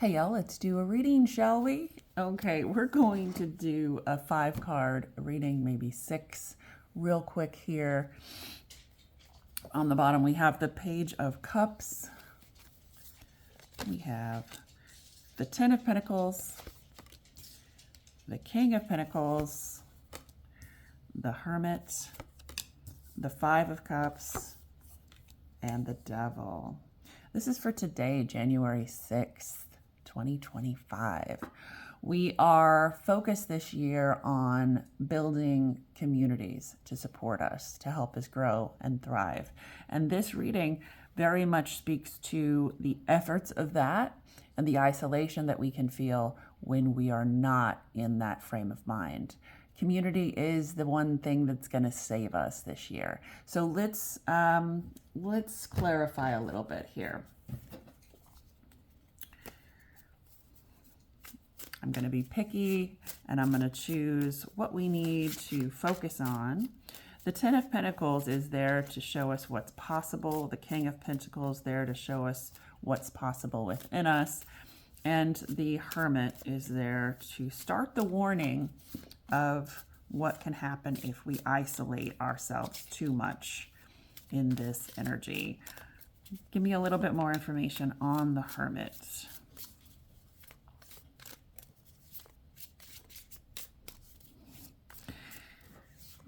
Hey y'all, let's do a reading, shall we? Okay, we're going to do a 5-card reading, maybe 6, real quick here. On the bottom, we have the Page of Cups. We have the Ten of Pentacles, the King of Pentacles, the Hermit, the 5 of Cups, and the Devil. This is for today, January 6th. 2025. We are focused this year on building communities to support us, to help us grow and thrive. And this reading very much speaks to the efforts of that and the isolation that we can feel when we are not in that frame of mind. Community is the one thing that's going to save us this year. So let's clarify a little bit here. I'm going to be picky and I'm going to choose what we need to focus on. The Ten of Pentacles is there to show us what's possible. The King of Pentacles there to show us what's possible within us. And the Hermit is there to start the warning of what can happen if we isolate ourselves too much in this energy. Give me a little bit more information on the Hermit.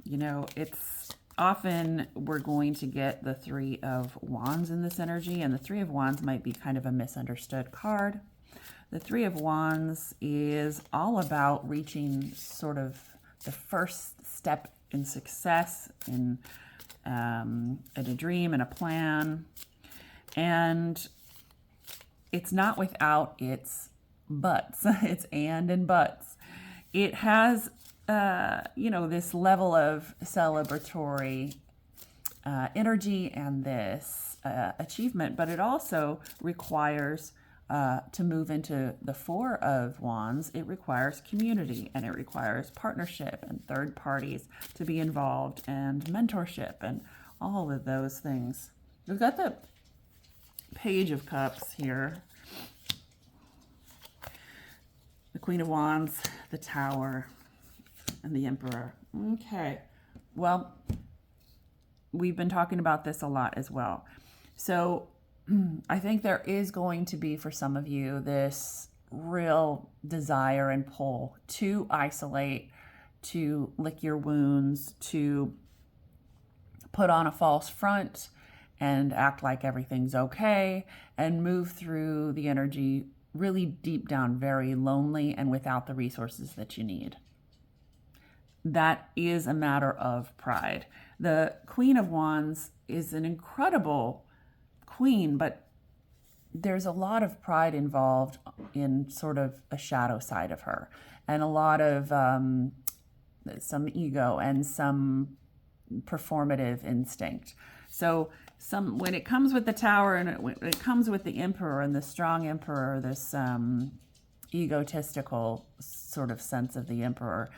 You know, it's often we're going to get the Three of Wands in this energy, and the Three of Wands might be kind of a misunderstood card. The Three of Wands is all about reaching sort of the first step in success, in a dream and a plan. And it's not without its buts. It's and buts. It has this level of celebratory energy and this achievement, but it also requires to move into the Four of Wands. It requires community and it requires partnership and third parties to be involved and mentorship and all of those things. We've got the Page of Cups here. The Queen of Wands, the Tower, and the Emperor. Okay, well, we've been talking about this a lot as well. So I think there is going to be, for some of you, this real desire and pull to isolate, to lick your wounds, to put on a false front and act like everything's okay and move through the energy really deep down, very lonely and without the resources that you need. That is a matter of pride. The Queen of Wands is an incredible queen, but there's a lot of pride involved in sort of a shadow side of her, and a lot of some ego and some performative instinct. So when it comes with the Tower and when it comes with the Emperor and the strong Emperor, this egotistical sort of sense of the Emperor,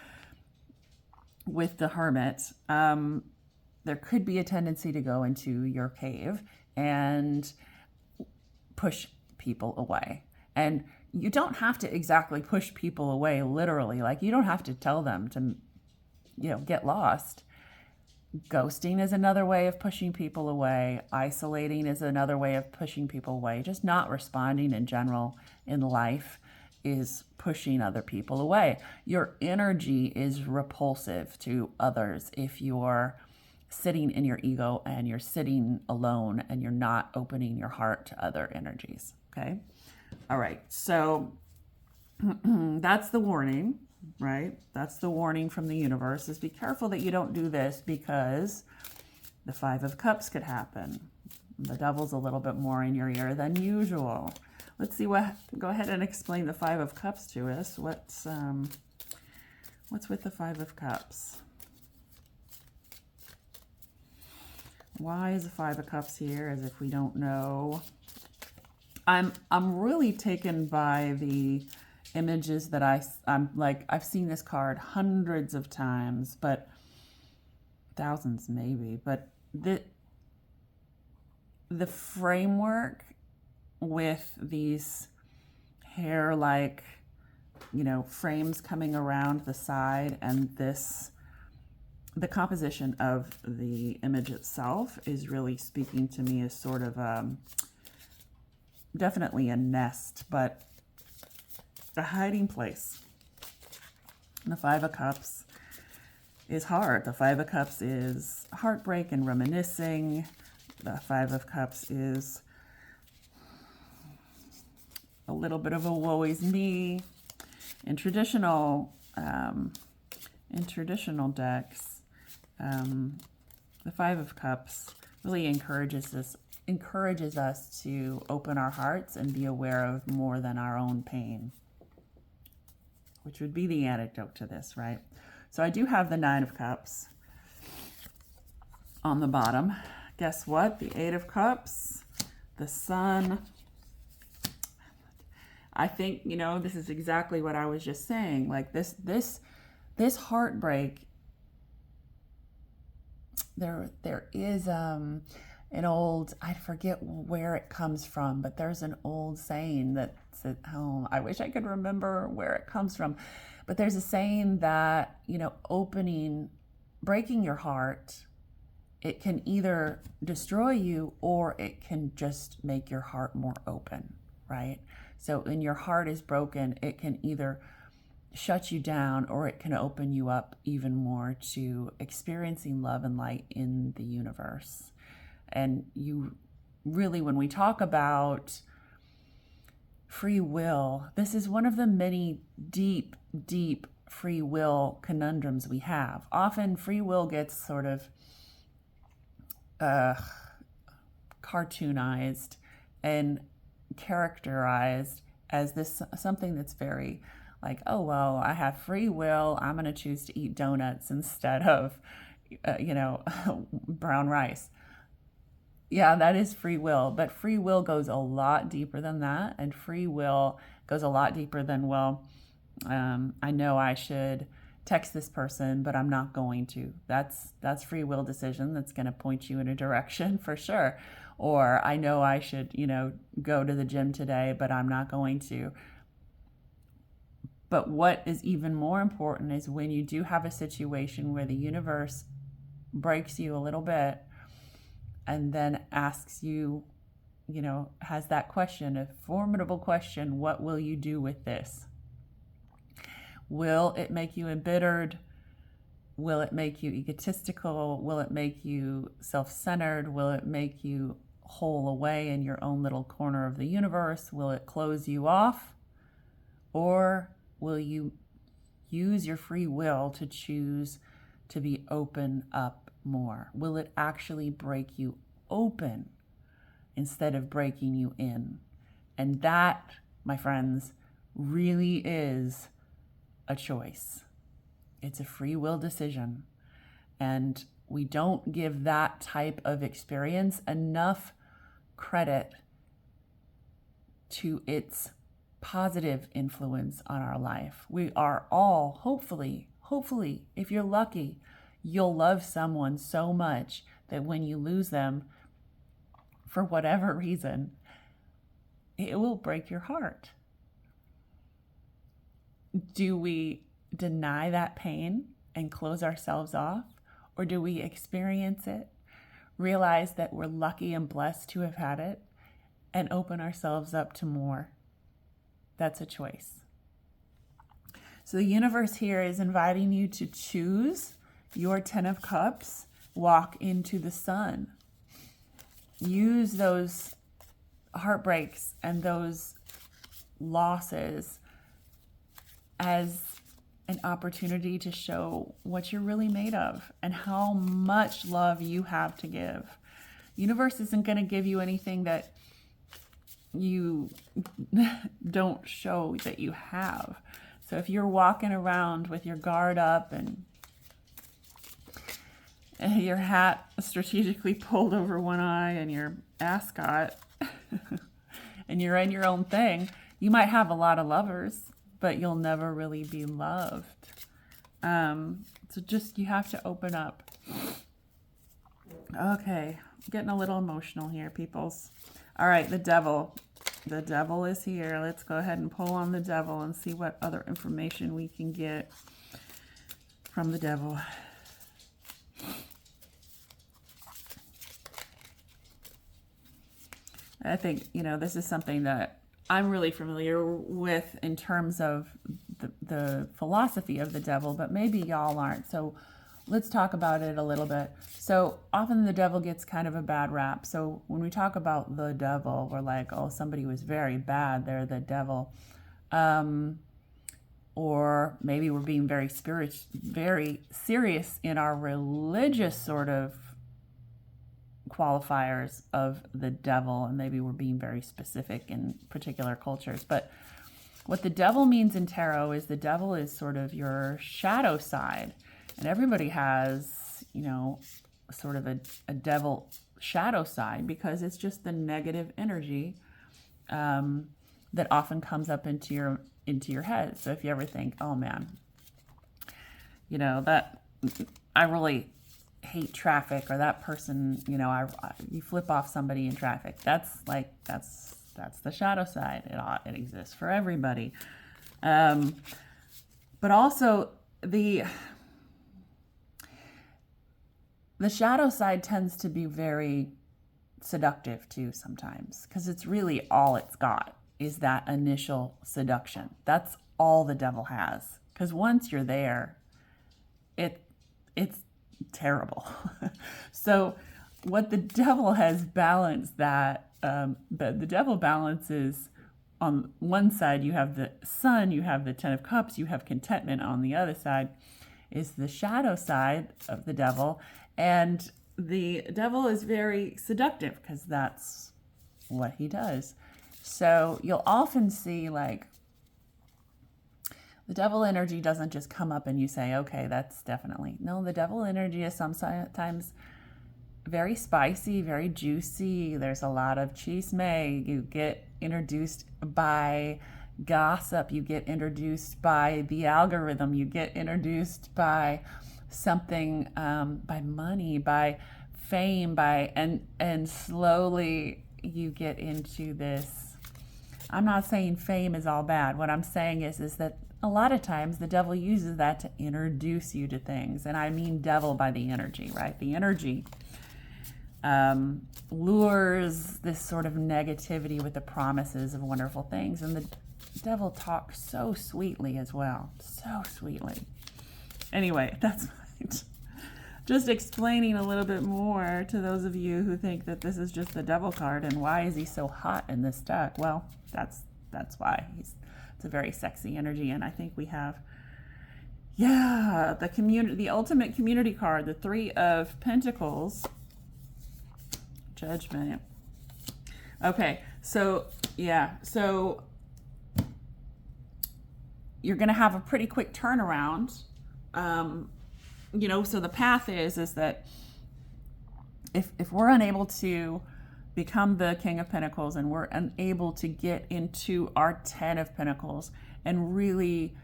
with the Hermit, there could be a tendency to go into your cave and push people away. And you don't have to exactly push people away literally. Like, you don't have to tell them to, get lost. Ghosting is another way of pushing people away. Isolating is another way of pushing people away. Just not responding in general in life is pushing other people away. Your energy is repulsive to others if you're sitting in your ego and you're sitting alone and you're not opening your heart to other energies. Okay. All right. So that's the warning, right? That's the warning from the universe, is be careful that you don't do this, because the Five of Cups could happen. The Devil's a little bit more in your ear than usual. Let's see go ahead and explain the Five of Cups to us. What's with the Five of Cups? Why is the Five of Cups here, as if we don't know? I'm really taken by the images that I'm like, I've seen this card hundreds of times, but thousands maybe, but the framework with these hair-like, frames coming around the side, and the composition of the image itself is really speaking to me as sort of definitely a nest, but a hiding place. And the Five of Cups is hard. The Five of Cups is heartbreak and reminiscing. The Five of Cups is a little bit of a woe is me. In traditional decks, the Five of Cups really encourages us to open our hearts and be aware of more than our own pain, which would be the antidote to this, right? So I do have the Nine of Cups on the bottom. Guess what? The Eight of Cups, the Sun. I think, this is exactly what I was just saying. Like this heartbreak, there is an old, I forget where it comes from, but there's an old saying that's at home. I wish I could remember where it comes from. But there's a saying that, breaking your heart, it can either destroy you or it can just make your heart more open, right? So when your heart is broken, it can either shut you down or it can open you up even more to experiencing love and light in the universe. And you really, when we talk about free will, this is one of the many deep, deep free will conundrums we have. Often free will gets sort of cartoonized and characterized as this something that's very like, oh, well, I have free will. I'm going to choose to eat donuts instead of, brown rice. Yeah, that is free will, but free will goes a lot deeper than that. And free will goes a lot deeper than, well, I know I should text this person, but I'm not going to. That's free will decision. That's going to point you in a direction for sure. Or I know I should, go to the gym today, but I'm not going to. But what is even more important is when you do have a situation where the universe breaks you a little bit and then asks you, has that question, a formidable question, what will you do with this? Will it make you embittered? Will it make you egotistical? Will it make you self-centered? Will it make you hole away in your own little corner of the universe? Will it close you off? Or will you use your free will to choose to be open up more? Will it actually break you open instead of breaking you in? And that, my friends, really is a choice. It's a free will decision. And we don't give that type of experience enough credit to its positive influence on our life. We are all, hopefully, if you're lucky, you'll love someone so much that when you lose them, for whatever reason, it will break your heart. Do we deny that pain and close ourselves off? Or do we experience it, realize that we're lucky and blessed to have had it, and open ourselves up to more? That's a choice. So the universe here is inviting you to choose your 10 of Cups, walk into the sun. Use those heartbreaks and those losses as an opportunity to show what you're really made of and how much love you have to give. Universe isn't going to give you anything that you don't show that you have. So if you're walking around with your guard up and your hat strategically pulled over one eye and your ascot and you're in your own thing, you might have a lot of lovers, but you'll never really be loved. So just, you have to open up. Okay, getting a little emotional here, peoples. All right, the Devil. The devil is here. Let's go ahead and pull on the devil and see what other information we can get from the devil. I think, this is something that I'm really familiar with in terms of the philosophy of the devil, but maybe y'all aren't. So let's talk about it a little bit. So often the devil gets kind of a bad rap. So when we talk about the devil, we're like, oh, somebody was very bad, they're the devil. Or maybe we're being very serious in our religious sort of qualifiers of the devil, and maybe we're being very specific in particular cultures. But what the devil means in tarot is the devil is sort of your shadow side, and everybody has, sort of a devil shadow side, because it's just the negative energy that often comes up into your head. So if you ever think, oh man, that I really hate traffic, or that person, you flip off somebody in traffic. That's the shadow side. It exists for everybody. But also the shadow side tends to be very seductive too sometimes, because it's really all it's got is that initial seduction. That's all the devil has. Because once you're there, it's terrible. So what the devil has balanced that, the devil balances on one side, you have the sun, you have the 10 of cups, you have contentment. On the other side is the shadow side of the devil. And the devil is very seductive because that's what he does. So you'll often see like the devil energy doesn't just come up and you say, okay, that's definitely. No, the devil energy is sometimes very spicy, very juicy. There's a lot of chisme. You get introduced by gossip. You get introduced by the algorithm. You get introduced by something, by money, by fame, and slowly you get into this. I'm not saying fame is all bad. What I'm saying is that a lot of times the devil uses that to introduce you to things. And I mean devil by the energy, right? The energy lures this sort of negativity with the promises of wonderful things. And the devil talks so sweetly as well. So sweetly. Anyway, that's just explaining a little bit more to those of you who think that this is just the devil card and why is he so hot in this deck? Well, that's why. It's a very sexy energy, and I think we have, the ultimate community card, the 3 of Pentacles, Judgment. Okay, so you're going to have a pretty quick turnaround. So the path is that if we're unable to become the King of Pentacles and we're unable to get into our 10 of Pentacles and really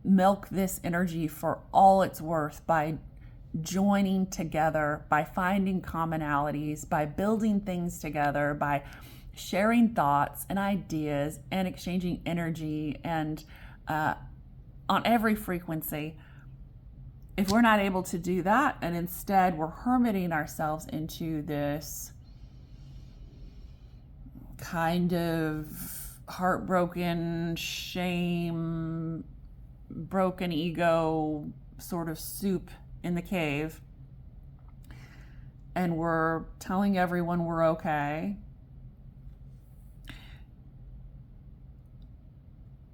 milk this energy for all it's worth by joining together, by finding commonalities, by building things together, by sharing thoughts and ideas and exchanging energy and on every frequency. If we're not able to do that, and instead we're hermiting ourselves into this kind of heartbroken, shame, broken ego sort of soup in the cave, and we're telling everyone we're okay,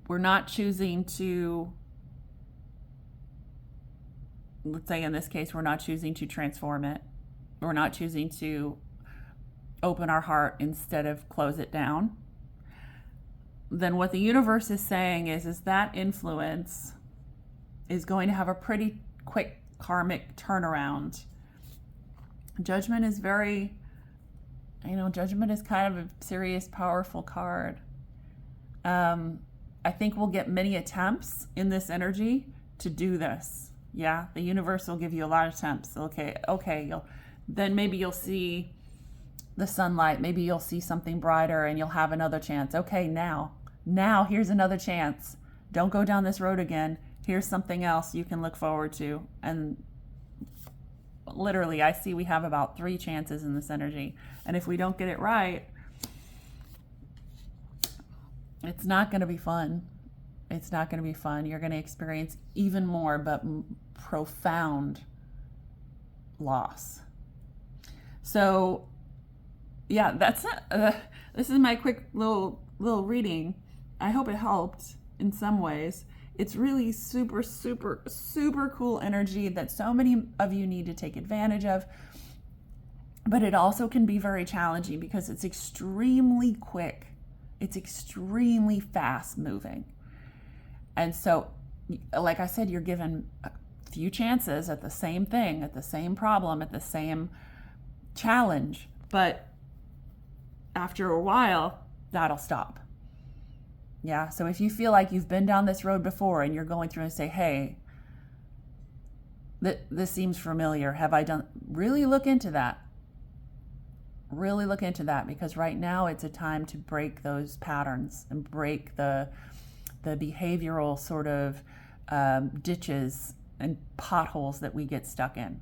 we're not choosing to, let's say in this case, we're not choosing to transform it. We're not choosing to open our heart instead of close it down. Then what the universe is saying is that influence is going to have a pretty quick karmic turnaround. Judgment is very, Judgment is kind of a serious, powerful card. I think we'll get many attempts in this energy to do this. Yeah, the universe will give you a lot of attempts. Okay, then maybe you'll see the sunlight. Maybe you'll see something brighter and you'll have another chance. Okay, now here's another chance. Don't go down this road again. Here's something else you can look forward to. And literally, I see we have about 3 chances in this energy. And if we don't get it right, it's not going to be fun. It's not going to be fun. You're going to experience even more, but profound loss. So, yeah, that's this is my quick little reading. I hope it helped in some ways. It's really super, super, super cool energy that so many of you need to take advantage of. But it also can be very challenging because it's extremely quick. It's extremely fast moving. And so, like I said, you're given a few chances at the same thing, at the same problem, at the same challenge. But after a while, that'll stop. Yeah, so if you feel like you've been down this road before and you're going through and say, hey, this seems familiar. Have I done? Really look into that. Really look into that, because right now it's a time to break those patterns and break the behavioral sort of ditches and potholes that we get stuck in.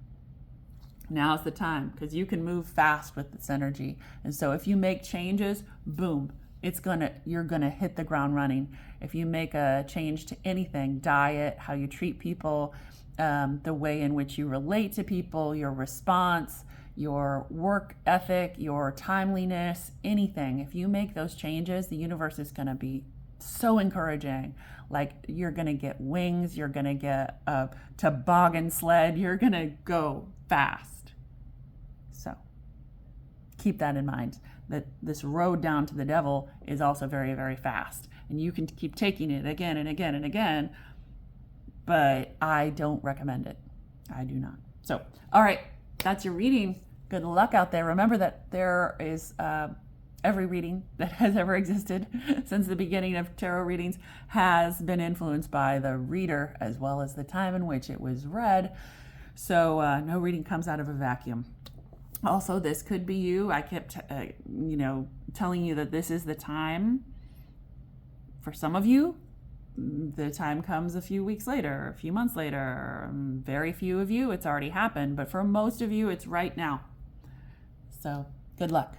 Now's the time, because you can move fast with this energy. And so if you make changes, boom, you're gonna hit the ground running. If you make a change to anything, diet, how you treat people, the way in which you relate to people, your response, your work ethic, your timeliness, anything, if you make those changes, the universe is gonna be so encouraging. Like, you're gonna get wings, you're gonna get a toboggan sled, you're gonna go fast. So keep that in mind, that this road down to the devil is also very, very fast, and you can keep taking it again and again and again, but I don't recommend it. I do not. So, all right, that's your reading. Good luck out there. Remember that there is every reading that has ever existed since the beginning of tarot readings has been influenced by the reader as well as the time in which it was read. So no reading comes out of a vacuum. Also, this could be you. I kept, telling you that this is the time. For some of you, the time comes a few weeks later, a few months later. Very few of you, it's already happened. But for most of you, it's right now. So good luck.